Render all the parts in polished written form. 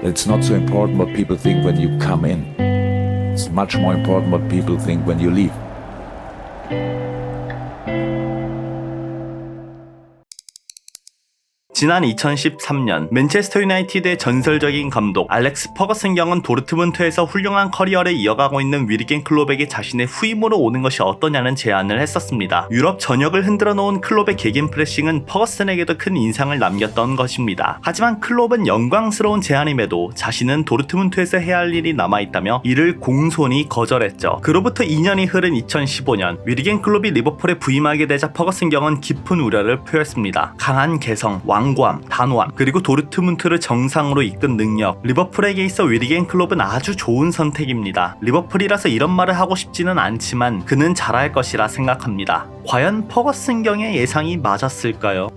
It's not so important what people think when you come in. It's much more important what people think when you leave. 지난 2013년 맨체스터 유나이티드의 전설적인 감독 알렉스 퍼거슨 경은 도르트문트에서 훌륭한 커리어를 이어가고 있는 위르겐 클롭에게 자신의 후임으로 오는 것이 어떠냐는 제안을 했었습니다. 유럽 전역을 흔들어 놓은 클롭의 개겐 프레싱은 퍼거슨에게도 큰 인상을 남겼던 것입니다. 하지만 클롭은 영광스러운 제안임에도 자신은 도르트문트에서 해야 할 일이 남아있다며 이를 공손히 거절했죠. 그로부터 2년이 흐른 2015년 위르겐 클롭이 리버풀에 부임하게 되자 퍼거슨 경은 깊은 우려를 표했습니다. 강한 개성, 완고함, 단호함, 그리고 도르트문트를 정상으로 이끈 능력, 리버풀에게 있어 위르겐 클롭은 아주 좋은 선택입니다. 리버풀이라서 이런 말을 하고 싶지는 않지만 그는 잘할 것이라 생각합니다. 과연 퍼거슨 경의 예상이 맞았을까요?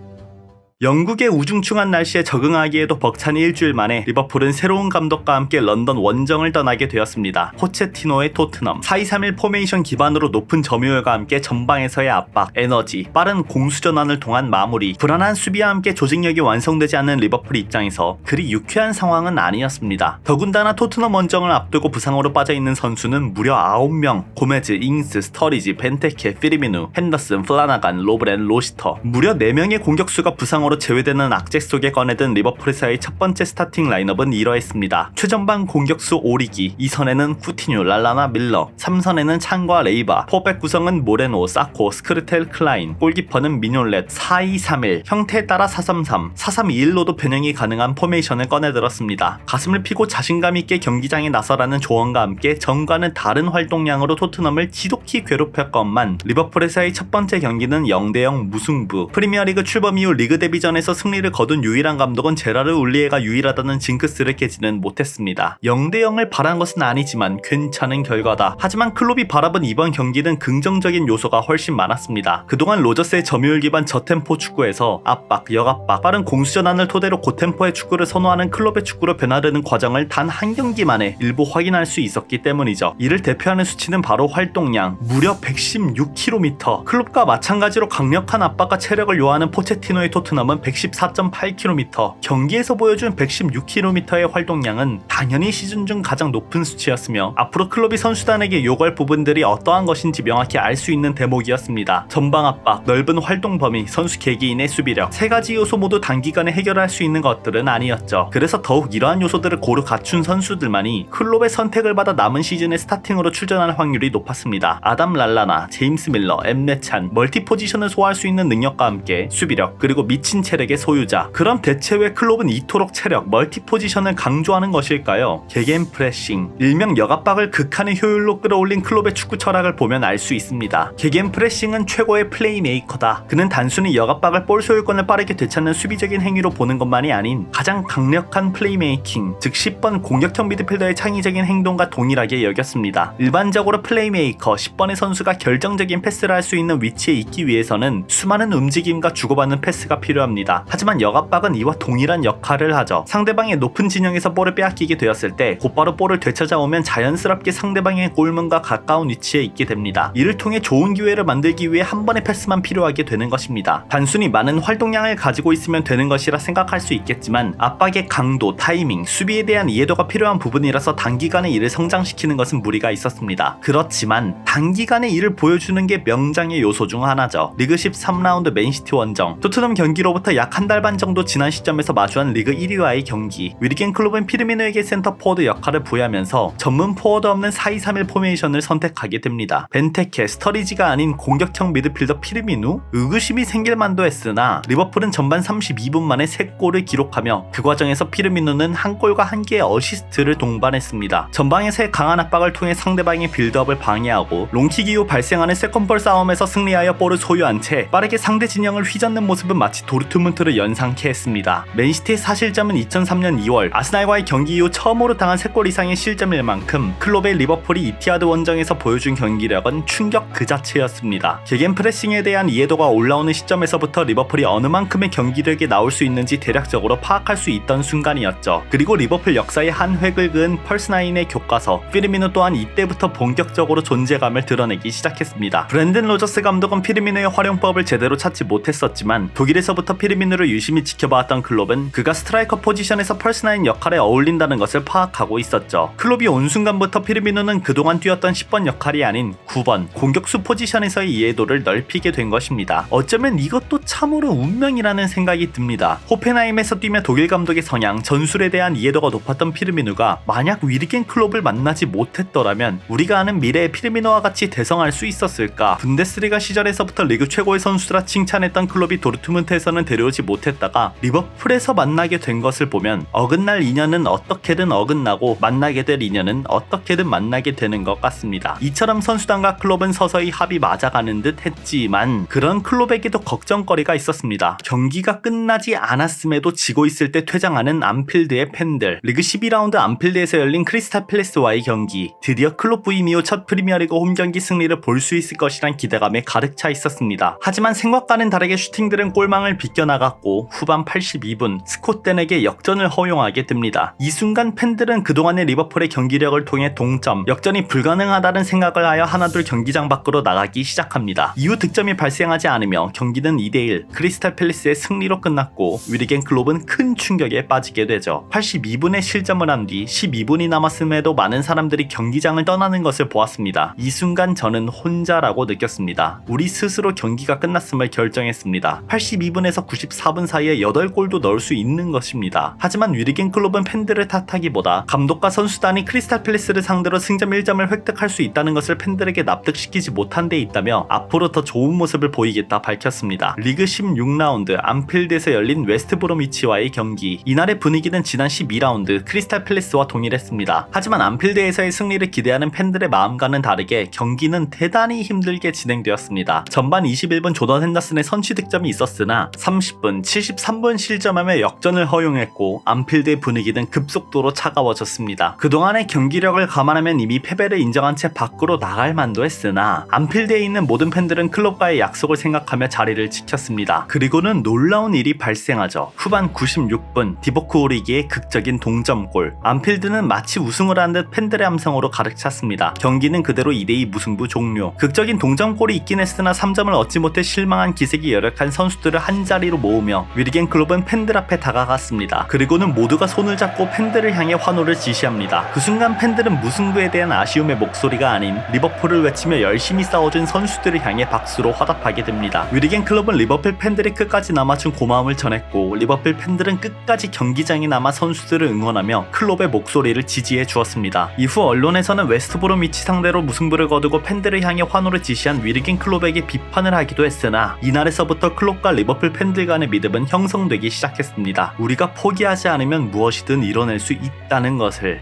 영국의 우중충한 날씨에 적응하기에도 벅찬 일주일 만에 리버풀은 새로운 감독과 함께 런던 원정을 떠나게 되었습니다. 포체티노의 토트넘, 4-2-3-1 포메이션 기반으로 높은 점유율과 함께 전방에서의 압박, 에너지, 빠른 공수전환을 통한 마무리, 불안한 수비와 함께 조직력이 완성되지 않는 리버풀 입장에서 그리 유쾌한 상황은 아니었습니다. 더군다나 토트넘 원정을 앞두고 부상으로 빠져있는 선수는 무려 9명, 고메즈, 잉스, 스터리지, 벤테케, 피르미누, 핸더슨, 플라나간, 로브렌, 로시터, 무려 4명의 공격수가 부상으로 제외되는 악재 속에 꺼내든 리버풀에서의 첫 번째 스타팅 라인업은 이러했습니다. 최전방 공격수 오리기, 2선에는 쿠티뉴, 랄라나, 밀러, 3선에는 찬과 레이바, 포백 구성은 모레노, 사코, 스크르텔, 클라인, 골키퍼는 미뇰렛, 4-2-3-1, 형태에 따라 4-3-3, 4-3-2-1로도 변형이 가능한 포메이션을 꺼내들었습니다. 가슴을 피고 자신감 있게 경기장에 나서라는 조언과 함께 전과는 다른 활동량으로 토트넘을 지독히 괴롭혔건만 리버풀에서의 첫 번째 경기는 0-0 무승부. 프리미어리그 출범 이후 리그 데뷔 전에서 승리를 거둔 유일한 감독은 제라르 울리에가 유일하다는 징크스를 깨지는 못했습니다. 0-0을 바란 것은 아니지만 괜찮은 결과다. 하지만 클롭이 바라본 이번 경기는 긍정적인 요소가 훨씬 많았습니다. 그동안 로저스의 점유율 기반 저템포 축구에서 압박, 역압박, 빠른 공수전환을 토대로 고템포의 축구를 선호하는 클롭의 축구로 변화되는 과정을 단 한 경기 만에 일부 확인할 수 있었기 때문이죠. 이를 대표하는 수치는 바로 활동량, 무려 116km. 클롭과 마찬가지로 강력한 압박과 체력을 요하는 포체티노의 토트넘은 114.8km, 경기에서 보여준 116km의 활동량은 당연히 시즌 중 가장 높은 수치였으며 앞으로 클롭이 선수단에게 요구할 부분들이 어떠한 것인지 명확히 알 수 있는 대목이었습니다. 전방 압박, 넓은 활동 범위, 선수 개개인의 수비력, 세 가지 요소 모두 단기간에 해결할 수 있는 것들은 아니었죠. 그래서 더욱 이러한 요소들을 고루 갖춘 선수들만이 클롭의 선택을 받아 남은 시즌에 스타팅으로 출전할 확률이 높았습니다. 아담 랄라나, 제임스 밀러, 엠레찬, 멀티 포지션을 소화할 수 있는 능력과 함께 수비력, 그리고 미친 체력의 소유자. 그럼 대체 왜 클롭은 이토록 체력, 멀티 포지션을 강조하는 것일까요? 개겐 프레싱, 일명 역압박을 극한의 효율로 끌어올린 클롭의 축구 철학을 보면 알 수 있습니다. 개겐 프레싱은 최고의 플레이메이커다. 그는 단순히 역압박을 볼 소유권을 빠르게 되찾는 수비적인 행위로 보는 것만이 아닌 가장 강력한 플레이메이킹, 즉 10번 공격형 미드필더의 창의적인 행동과 동일하게 여겼습니다. 일반적으로 플레이메이커 10번의 선수가 결정적인 패스를 할 수 있는 위치에 있기 위해서는 수많은 움직임과 주고받는 패스가 필요합니다. 하지만 역압박은 이와 동일한 역할을 하죠. 상대방의 높은 진영에서 볼을 빼앗기게 되었을 때 곧바로 볼을 되찾아오면 자연스럽게 상대방의 골문과 가까운 위치에 있게 됩니다. 이를 통해 좋은 기회를 만들기 위해 한 번의 패스만 필요하게 되는 것입니다. 단순히 많은 활동량을 가지고 있으면 되는 것이라 생각할 수 있겠지만 압박의 강도, 타이밍, 수비에 대한 이해도가 필요한 부분이라서 단기간에 이를 성장시키는 것은 무리가 있었습니다. 그렇지만 단기간에 이를 보여주는 게 명장의 요소 중 하나죠. 리그 13라운드 맨시티 원정, 토트넘 경기로부터 약 한 달 반 정도 지난 시점에서 마주한 리그 1위와의 경기. 위르겐 클롭은 피르미누에게 센터 포워드 역할을 부여하면서 전문 포워드 없는 4-2-3-1 포메이션을 선택하게 됩니다. 벤테케, 스터리지가 아닌 공격형 미드필더 피르미누? 의구심이 생길 만도 했으나 리버풀은 전반 32분 만에 3골을 기록하며 그 과정에서 피르미누는 한 골과 한 개의 어시스트를 동반했습니다. 전방에서의 강한 압박을 통해 상대방의 빌드업을 방해하고 롱킥 이후 발생하는 세컨볼 싸움에서 승리하여 볼을 소유한 채 빠르게 상대 진영을 휘젓는 모습은 마치 도르트문트를 연상케 했습니다. 맨시티의 사실점은 2003년 2월 아스날과의 경기 이후 처음으로 당한 3골 이상의 실점일 만큼 클롭의 리버풀이 이티하드 원정에서 보여준 경기력은 충격 그 자체였습니다. 개겐 프레싱에 대한 이해도가 올라오는 시점에서부터 리버풀이 어느 만큼의 경기력이 나올 수 있는지 대략적으로 파악할 수 있던 순간이었죠. 그리고 리버풀 역사의 한 획을 그은 펄스9의 교과서 피르미누 또한 이때부터 본격적으로 존재감을 드러내기 시작했습니다. 브랜든 로저스 감독은 피르미누의 활용법을 제대로 찾지 못했었지만 독일에서부터 때부터 피르미누를 유심히 지켜봐왔던 클롭은 그가 스트라이커 포지션에서 펄스9 역할에 어울린다는 것을 파악하고 있었죠. 클롭이 온 순간부터 피르미누는 그동안 뛰었던 10번 역할이 아닌 9번 공격수 포지션에서의 이해도를 넓히게 된 것입니다. 어쩌면 이것도 참으로 운명이라는 생각이 듭니다. 호펜하임에서 뛰며 독일 감독의 성향, 전술에 대한 이해도가 높았던 피르미누가 만약 위르겐 클롭을 만나지 못했더라면 우리가 아는 미래의 피르미누와 같이 대성할 수 있었을까? 분데스리가 시절에서부터 리그 최고의 선수라 칭찬했던 클롭이 도르트문트에서는 데려오지 못했다가 리버풀에서 만나게 된 것을 보면 어긋날 인연은 어떻게든 어긋나고 만나게 될 인연은 어떻게든 만나게 되는 것 같습니다. 이처럼 선수단과 클롭은 서서히 합이 맞아가는 듯 했지만 그런 클롭에게도 걱정거리가 있었습니다. 경기가 끝나지 않았음에도 지고 있을 때 퇴장하는 안필드의 팬들. 리그 12라운드 안필드에서 열린 크리스탈 팰리스와의 경기. 드디어 클롭 부임 이후 첫 프리미어리그 홈경기 승리를 볼 수 있을 것이란 기대감에 가득 차 있었습니다. 하지만 생각과는 다르게 슈팅들은 골망을 비껴나갔고 후반 82분 스콧덴에게 역전을 허용하게 됩니다. 이 순간 팬들은 그동안의 리버풀의 경기력을 통해 동점, 역전이 불가능하다는 생각을 하여 하나둘 경기장 밖으로 나가기 시작합니다. 이후 득점이 발생하지 않으며 경기는 2대1 크리스탈 팰리스의 승리로 끝났고 위르겐 클롭은 큰 충격에 빠지게 되죠. 82분에 실점을 한 뒤 12분이 남았음에도 많은 사람들이 경기장을 떠나는 것을 보았습니다. 이 순간 저는 혼자라고 느꼈습니다. 우리 스스로 경기가 끝났음을 결정했습니다. 82분에서 94분 사이에 8골도 넣을 수 있는 것입니다. 하지만 위르겐 클롭은 팬들을 탓하기보다 감독과 선수단이 크리스탈 팰리스를 상대로 승점 1점을 획득할 수 있다는 것을 팬들에게 납득시키지 못한 데 있다며 앞으로 더 좋은 모습을 보이겠다 밝혔습니다. 리그 16라운드 안필드에서 열린 웨스트브로미치와의 경기. 이날의 분위기는 지난 12라운드 크리스탈 팰리스와 동일했습니다. 하지만 안필드에서의 승리를 기대하는 팬들의 마음과는 다르게 경기는 대단히 힘들게 진행되었습니다. 전반 21분 조던 핸더슨의 선취 득점이 있었으나 30분, 73분 실점하며 역전을 허용했고 안필드의 분위기는 급속도로 차가워졌습니다. 그동안의 경기력을 감안하면 이미 패배를 인정한 채 밖으로 나갈 만도 했으나 안필드에 있는 모든 팬들은 클롭과의 약속을 생각하며 자리를 지켰습니다. 그리고는 놀라운 일이 발생하죠. 후반 96분 디보크 오리기의 극적인 동점골. 안필드는 마치 우승을 한 듯 팬들의 함성으로 가득 찼습니다. 경기는 그대로 2대2 무승부 종료. 극적인 동점골이 있긴 했으나 3점을 얻지 못해 실망한 기색이 열악한 선수들을 한자리로 모으며 위르겐 클롭은 팬들 앞에 다가갔습니다. 그리고는 모두가 손을 잡고 팬들을 향해 환호를 지시합니다. 그 순간 팬들은 무승부에 대한 아쉬움의 목소리가 아닌 리버풀을 외치며 열심히 싸워준 선수들을 향해 박수로 화답하게 됩니다. 위르겐 클롭은 리버풀 팬들이 끝까지 남아준 고마움을 전했고 리버풀 팬들은 끝까지 경기장에 남아 선수들을 응원하며 클롭의 목소리를 지지해 주었습니다. 이후 언론에서는 웨스트브로미치 상대로 무승부를 거두고 팬들을 향해 환호를 지시한 위르겐 클롭에게 비판을 하기도 했으나 이날에서부터 클롭과 리버풀 팬들 간의 믿음은 형성되기 시작했습니다. 우리가 포기하지 않으면 무엇이든 이뤄낼 수 있다는 것을.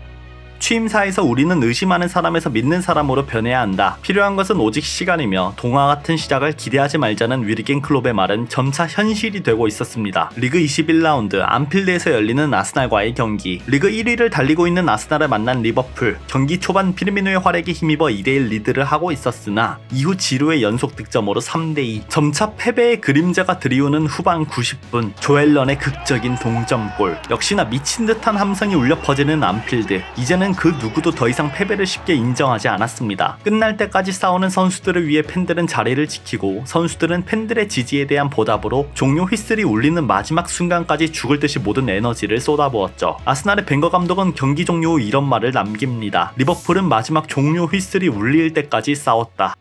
취임사에서 우리는 의심하는 사람에서 믿는 사람으로 변해야 한다. 필요한 것은 오직 시간이며 동화 같은 시작을 기대하지 말자는 위르겐 클롭의 말은 점차 현실이 되고 있었습니다. 리그 21라운드 안필드에서 열리는 아스날과의 경기. 리그 1위를 달리고 있는 아스날을 만난 리버풀. 경기 초반 피르미누의 활약에 힘입어 2대1 리드를 하고 있었으나 이후 지루의 연속 득점으로 3대2. 점차 패배의 그림자가 드리우는 후반 90분 조엘런의 극적인 동점골. 역시나 미친 듯한 함성이 울려 퍼지는 안필드. 이제는 그 누구도 더 이상 패배를 쉽게 인정하지 않았습니다. 끝날 때까지 싸우는 선수들을 위해 팬들은 자리를 지키고 선수들은 팬들의 지지에 대한 보답으로 종료 휘슬이 울리는 마지막 순간까지 죽을 듯이 모든 에너지를 쏟아부었죠. 아스날의 벵거 감독은 경기 종료 후 이런 말을 남깁니다. 리버풀은 마지막 종료 휘슬이 울릴 때까지 싸웠다.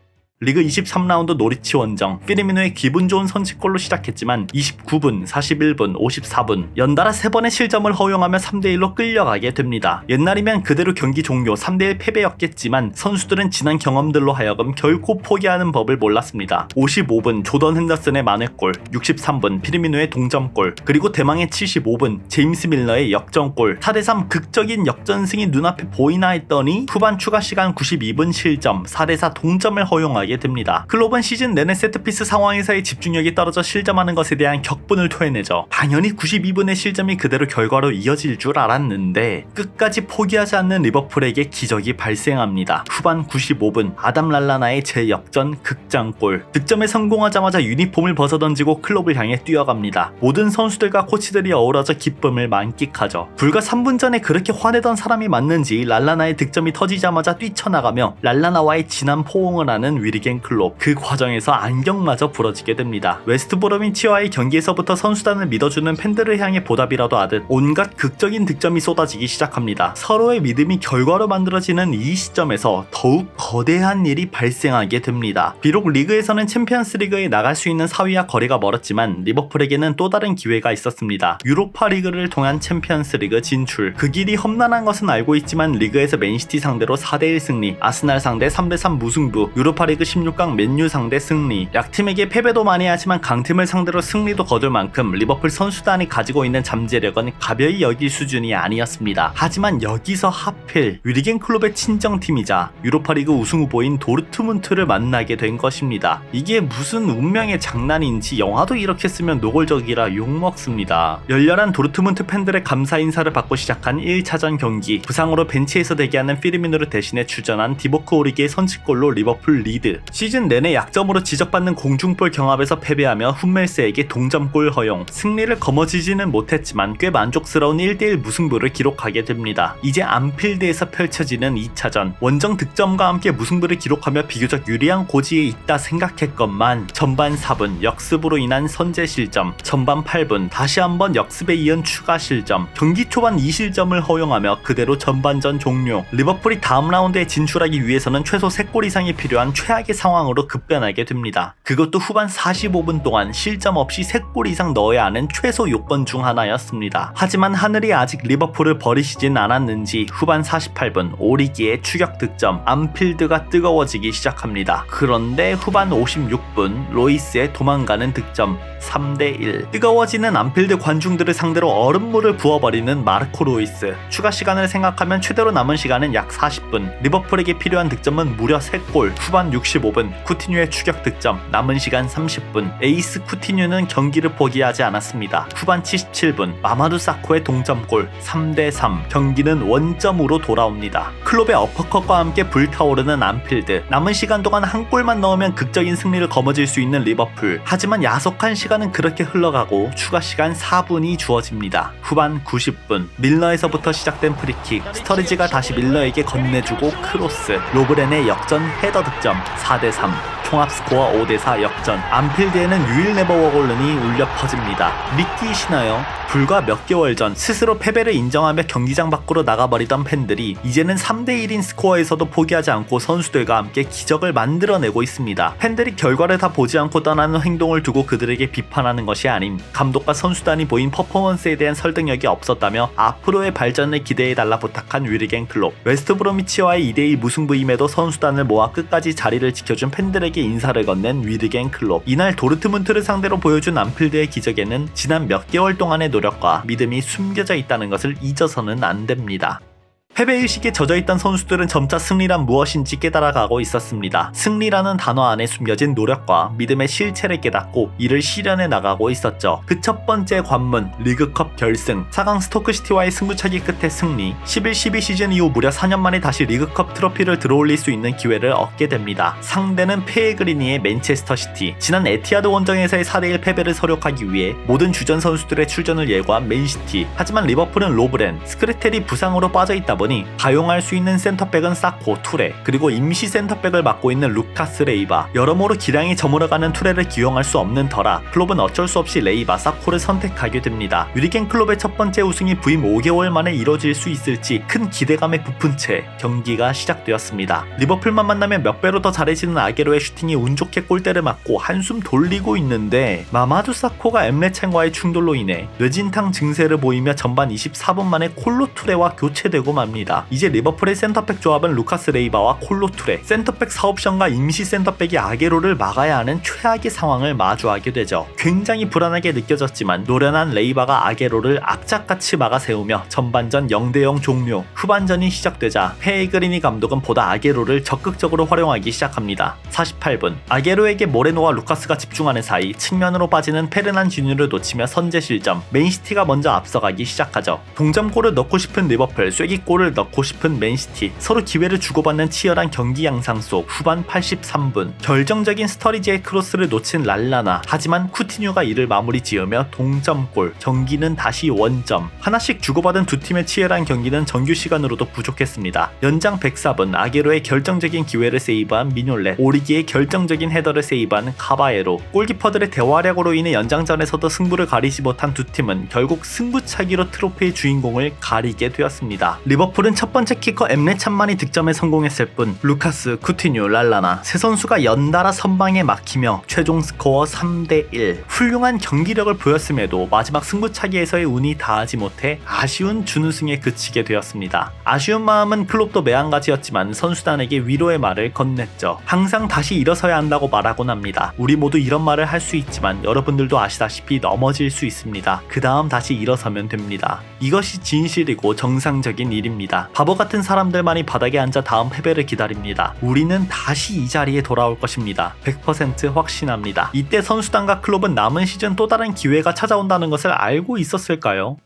리그 23라운드 노리치 원정. 피르미누의 기분 좋은 선취골로 시작했지만 29분, 41분, 54분 연달아 3번의 실점을 허용하며 3대1로 끌려가게 됩니다. 옛날이면 그대로 경기 종료 3대1 패배였겠지만 선수들은 지난 경험들로 하여금 결코 포기하는 법을 몰랐습니다. 55분 조던 핸더슨의 만회골, 63분 피르미누의 동점골, 그리고 대망의 75분 제임스 밀러의 역전골. 4대3 극적인 역전승이 눈앞에 보이나 했더니 후반 추가 시간 92분 실점, 4대4 동점을 허용하게 됩니다. 클롭은 시즌 내내 세트피스 상황에서의 집중력이 떨어져 실점하는 것에 대한 격분을 토해내죠. 당연히 92분의 실점이 그대로 결과로 이어질 줄 알았는데 끝까지 포기하지 않는 리버풀에게 기적이 발생합니다. 후반 95분 아담 랄라나의 재역전 극장골. 득점에 성공하자마자 유니폼을 벗어던지고 클롭을 향해 뛰어갑니다. 모든 선수들과 코치들이 어우러져 기쁨을 만끽하죠. 불과 3분 전에 그렇게 화내던 사람이 맞는지 랄라나의 득점이 터지자마자 뛰쳐나가며 랄라나와의 진한 포옹을 하는 위리 위리겐 클롭. 그 과정에서 안경마저 부러지게 됩니다. 웨스트 브로미치와의 경기에서부터 선수단을 믿어주는 팬들을 향해 보답이라도 하듯 온갖 극적인 득점이 쏟아지기 시작합니다. 서로의 믿음이 결과로 만들어지는 이 시점에서 더욱 거대한 일이 발생하게 됩니다. 비록 리그에서는 챔피언스 리그에 나갈 수 있는 사위와 거리가 멀었지만 리버풀에게는 또 다른 기회가 있었습니다. 유로파 리그를 통한 챔피언스 리그 진출. 그 길이 험난한 것은 알고 있지만 리그에서 맨시티 상대로 4대1 승리, 아스날 상대 3대3 무승부, 유로파 리그 16강 맨유 상대 승리. 약팀에게 패배도 많이 하지만 강팀을 상대로 승리도 거둘 만큼 리버풀 선수단이 가지고 있는 잠재력은 가벼이 여길 수준이 아니었습니다. 하지만 여기서 하필 위리겐 클롭의 친정팀이자 유로파리그 우승 후보인 도르트문트를 만나게 된 것입니다. 이게 무슨 운명의 장난인지 영화도 이렇게 쓰면 노골적이라 욕먹습니다. 열렬한 도르트문트 팬들의 감사 인사를 받고 시작한 1차전 경기. 부상으로 벤치에서 대기하는 피르미노를 대신해 출전한 디보크 오리기의 선취골로 리버풀 리드. 시즌 내내 약점으로 지적받는 공중볼 경합에서 패배하며 훈멜스에게 동점골 허용. 승리를 거머쥐지는 못했지만 꽤 만족스러운 1대1 무승부를 기록하게 됩니다. 이제 안필드에서 펼쳐지는 2차전. 원정 득점과 함께 무승부를 기록하며 비교적 유리한 고지에 있다 생각했건만 전반 4분 역습으로 인한 선제 실점, 전반 8분 다시 한번 역습에 이은 추가 실점, 경기 초반 2실점을 허용하며 그대로 전반전 종료. 리버풀이 다음 라운드에 진출하기 위해서는 최소 3골 이상이 필요한 최악의 상황으로 급변하게 됩니다. 그것도 후반 45분 동안 실점 없이 3골 이상 넣어야 하는 최소 요건 중 하나였습니다. 하지만 하늘이 아직 리버풀을 버리시진 않았는지 후반 48분 오리기의 추격 득점, 안필드가 뜨거워지기 시작합니다. 그런데 후반 56분 로이스의 도망가는 득점, 3대1. 뜨거워지는 안필드 관중들을 상대로 얼음물을 부어버리는 마르코 로이스. 추가 시간을 생각하면 최대로 남은 시간은 약 40분. 리버풀에게 필요한 득점은 무려 3골. 후반 65분 쿠티뉴의 추격 득점, 남은 시간 30분. 에이스 쿠티뉴는 경기를 포기하지 않았습니다. 후반 77분 마마두 사코의 동점골, 3대3. 경기는 원점으로 돌아옵니다. 클롭의 어퍼컷과 함께 불타오르는 안필드. 남은 시간 동안 한 골만 넣으면 극적인 승리를 거머쥘 수 있는 리버풀. 하지만 야속한 시간은 그렇게 흘러가고 추가 시간 4분이 주어집니다. 후반 90분 밀러에서부터 시작된 프리킥. 스터리지가 다시 밀러에게 건네주고 크로스. 로브렌의 역전 헤더 득점, 4대3. 총합 스코어 5대4 역전. 안필드에는 유일 네버 워골른이 울려 퍼집니다. 믿기시나요? 불과 몇 개월 전 스스로 패배를 인정하며 경기장 밖으로 나가버리던 팬들이 이제는 3대1인 스코어에서도 포기하지 않고 선수들과 함께 기적을 만들어내고 있습니다. 팬들이 결과를 다 보지 않고 떠나는 행동을 두고 그들에게 비판하는 것이 아님, 감독과 선수단이 보인 퍼포먼스에 대한 설득력이 없었다며 앞으로의 발전을 기대해달라 부탁한 위리겐 클롭. 웨스트 브로미치와의 2대2 무승부임에도 선수단을 모아 끝까지 자리를 지켜준 팬들에게 인사를 건넨 위리겐 클롭. 이날 도르트문트를 상대로 보여준 안필드의 기적에는 지난 몇 개월 동안의 노력과 믿음이 숨겨져 있다는 것을 잊어서는 안 됩니다. 패배의식에 젖어있던 선수들은 점차 승리란 무엇인지 깨달아가고 있었습니다. 승리라는 단어 안에 숨겨진 노력과 믿음의 실체를 깨닫고 이를 실현해 나가고 있었죠. 그 첫 번째 관문, 리그컵 결승. 4강 스토크시티와의 승부차기 끝에 승리. 11-12 시즌 이후 무려 4년 만에 다시 리그컵 트로피를 들어올릴 수 있는 기회를 얻게 됩니다. 상대는 페레그리니의 맨체스터시티. 지난 에티하드 원정에서의 4대1 패배를 서력하기 위해 모든 주전 선수들의 출전을 예고한 맨시티. 하지만 리버풀은 로브렌, 스크리텔이 부상으로 빠져있다 보니 가용할 수 있는 센터백은 사코, 투레, 그리고 임시 센터백을 맡고 있는 루카스 레이바. 여러모로 기량이 저물어가는 투레를 기용할 수 없는 터라 클롭은 어쩔 수 없이 레이바, 사코를 선택하게 됩니다. 위리겐 클롭의 첫 번째 우승이 부임 5개월 만에 이뤄질 수 있을지 큰 기대감에 부푼 채 경기가 시작되었습니다. 리버풀만 만나면 몇 배로 더 잘해지는 아게로의 슈팅이 운 좋게 골대를 맞고 한숨 돌리고 있는데 마마두 사코가 엠레첸과의 충돌로 인해 뇌진탕 증세를 보이며 전반 24분 만에 콜로 투레와 교체되고 맙니다. 이제 리버풀의 센터백 조합은 루카스 레이바와 콜로 투레, 센터백 사옵션과 임시 센터백이 아게로를 막아야 하는 최악의 상황을 마주하게 되죠. 굉장히 불안하게 느껴졌지만 노련한 레이바가 아게로를 악착같이 막아세우며 전반전 0대0 종료. 후반전이 시작되자 페레그리니 감독은 보다 아게로를 적극적으로 활용하기 시작합니다. 48분 아게로에게 모레노와 루카스가 집중하는 사이 측면으로 빠지는 페르난지뉴를 놓치며 선제 실점. 맨시티가 먼저 앞서가기 시작하죠. 동점골을 넣고 싶은 리버풀, 쐐기골을 승부를 넣고 싶은 맨시티. 서로 기회를 주고받는 치열한 경기 양상 속 후반 83분 결정적인 스터리지의 크로스를 놓친 랄라나. 하지만 쿠티뉴가 이를 마무리 지으며 동점골. 경기는 다시 원점. 하나씩 주고받은 두 팀의 치열한 경기는 정규 시간으로도 부족했습니다. 연장 104분 아게로의 결정적인 기회를 세이브한 미뇰렛, 오리기의 결정적인 헤더를 세이브한 카바에로. 골키퍼들의 대활약으로 인해 연장전에서도 승부를 가리지 못한 두 팀은 결국 승부차기로 트로피의 주인공을 가리게 되었습니다. 리버풀은 첫 번째 키커 엠레 찬만이 득점에 성공했을 뿐 루카스, 쿠티뉴, 랄라나 세 선수가 연달아 선방에 막히며 최종 스코어 3대1. 훌륭한 경기력을 보였음에도 마지막 승부차기에서의 운이 닿지 못해 아쉬운 준우승에 그치게 되었습니다. 아쉬운 마음은 클롭도 매한가지였지만 선수단에게 위로의 말을 건넸죠. 항상 다시 일어서야 한다고 말하곤 합니다. 우리 모두 이런 말을 할 수 있지만 여러분들도 아시다시피 넘어질 수 있습니다. 그 다음 다시 일어서면 됩니다. 이것이 진실이고 정상적인 일입니다. 바보 같은 사람들만이 바닥에 앉아 다음 패배를 기다립니다. 우리는 다시 이 자리에 돌아올 것입니다. 100% 확신합니다. 이때 선수단과 클롭은 남은 시즌 또 다른 기회가 찾아온다는 것을 알고 있었을까요?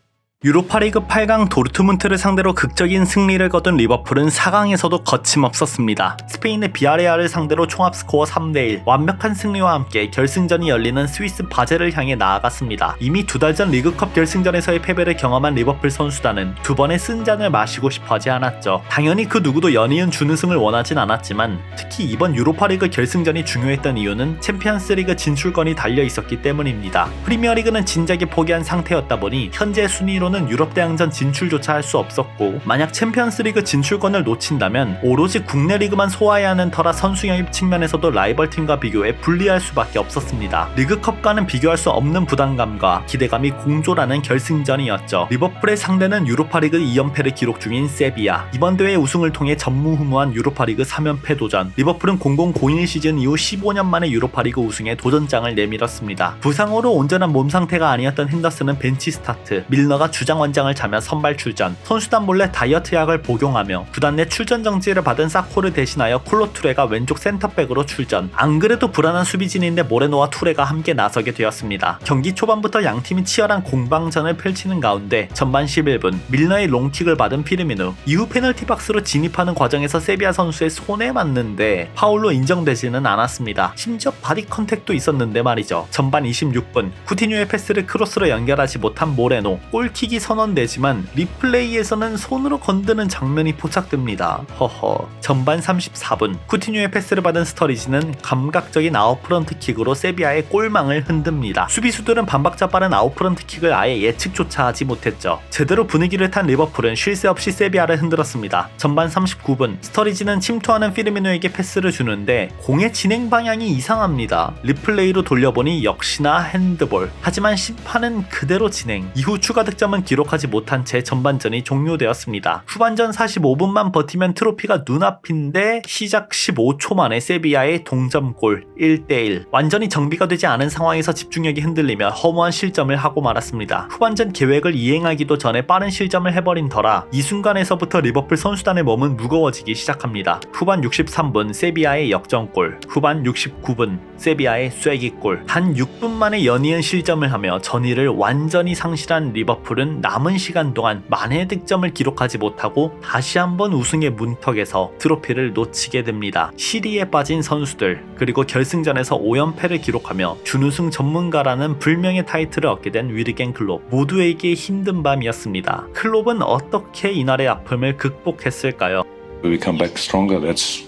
유로파리그 8강 도르트문트를 상대로 극적인 승리를 거둔 리버풀은 4강에서도 거침없었습니다. 스페인의 비아레알을 상대로 총합 스코어 3대1, 완벽한 승리와 함께 결승전이 열리는 스위스 바젤을 향해 나아갔습니다. 이미 2달 전 리그컵 결승전에서의 패배를 경험한 리버풀 선수단은 두 번의 쓴잔을 마시고 싶어하지 않았죠. 당연히 그 누구도 연이은 준우승을 원하진 않았지만 특히 이번 유로파리그 결승전이 중요했던 이유는 챔피언스리그 진출권이 달려있었기 때문입니다. 프리미어리그는 진작에 포기한 상태였다 보니 현재 순위로 는 유럽 대항전 진출조차 할 수 없었고, 만약 챔피언스리그 진출권을 놓친다면 오로지 국내 리그만 소화해야 하는 터라 선수 영입 측면에서도 라이벌 팀과 비교해 불리할 수밖에 없었습니다. 리그컵과는 비교할 수 없는 부담감과 기대감이 공존하는 결승전이었죠. 리버풀의 상대는 유로파리그 2연패를 기록 중인 세비야. 이번 대회 우승을 통해 전무후무한 유로파리그 3연패 도전. 리버풀은 00-01 시즌 이후 15년 만에 유로파리그 우승에 도전장을 내밀었습니다. 부상으로 온전한 몸 상태가 아니었던 핸더슨은 벤치 스타트, 밀너가 주장 원장을 차며 선발 출전, 선수단 몰래 다이어트 약을 복용하며 구단 내 출전 정지를 받은 사코를 대신하여 콜로투레가 왼쪽 센터백으로 출전. 안 그래도 불안한 수비진인데 모레노와 투레가 함께 나서게 되었습니다. 경기 초반부터 양팀이 치열한 공방전을 펼치는 가운데 전반 11분 밀너의 롱킥을 받은 피르미누, 이후 페널티 박스로 진입하는 과정에서 세비야 선수의 손에 맞는데 파울로 인정되지는 않았습니다. 심지어 바디 컨택도 있었는데 말이죠. 전반 26분 쿠티뉴의 패스를 크로스로 연결하지 못한 모레노, 골킥이 선언되지만 리플레이에서는 손으로 건드는 장면이 포착됩니다. 허허. 전반 34분 쿠티뉴의 패스를 받은 스터리지는 감각적인 아웃프런트 킥으로 세비야의 골망을 흔듭니다. 수비수들은 반박자 빠른 아웃프런트 킥을 아예 예측조차 하지 못했죠. 제대로 분위기를 탄 리버풀은 쉴 새 없이 세비야를 흔들었습니다. 전반 39분 스터리지는 침투하는 피르미누에게 패스를 주는데 공의 진행 방향이 이상합니다. 리플레이로 돌려보니 역시나 핸드볼. 하지만 심판은 그대로 진행. 이후 추가 득점은 기록하지 못한 채 전반전이 종료되었습니다. 후반전 45분만 버티면 트로피가 눈앞인데 시작 15초 만에 세비야의 동점골 1대1. 완전히 정비가 되지 않은 상황에서 집중력이 흔들리며 허무한 실점을 하고 말았습니다. 후반전 계획을 이행하기도 전에 빠른 실점을 해버린 터라 이 순간에서부터 리버풀 선수단의 몸은 무거워지기 시작합니다. 후반 63분 세비야의 역전골, 후반 69분 세비야의 쐐기골. 단 6분 만에 연이은 실점을 하며 전의를 완전히 상실한 리버풀은 남은 시간 동안 만회의 득점을 기록하지 못하고 다시 한번 우승의 문턱에서 트로피를 놓치게 됩니다. 시리에 빠진 선수들, 그리고 결승전에서 5연패를 기록하며 준우승 전문가라는 불명의 타이틀을 얻게 된 위르겐 클롭. 모두에게 힘든 밤이었습니다. 클롭은 어떻게 이날의 아픔을 극복했을까요? We will come back stronger, that's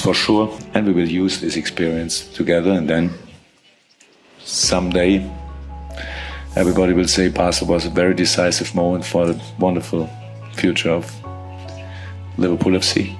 for sure. And we will use this experience together, and then someday everybody will say Barca was a very decisive moment for the wonderful future of Liverpool FC.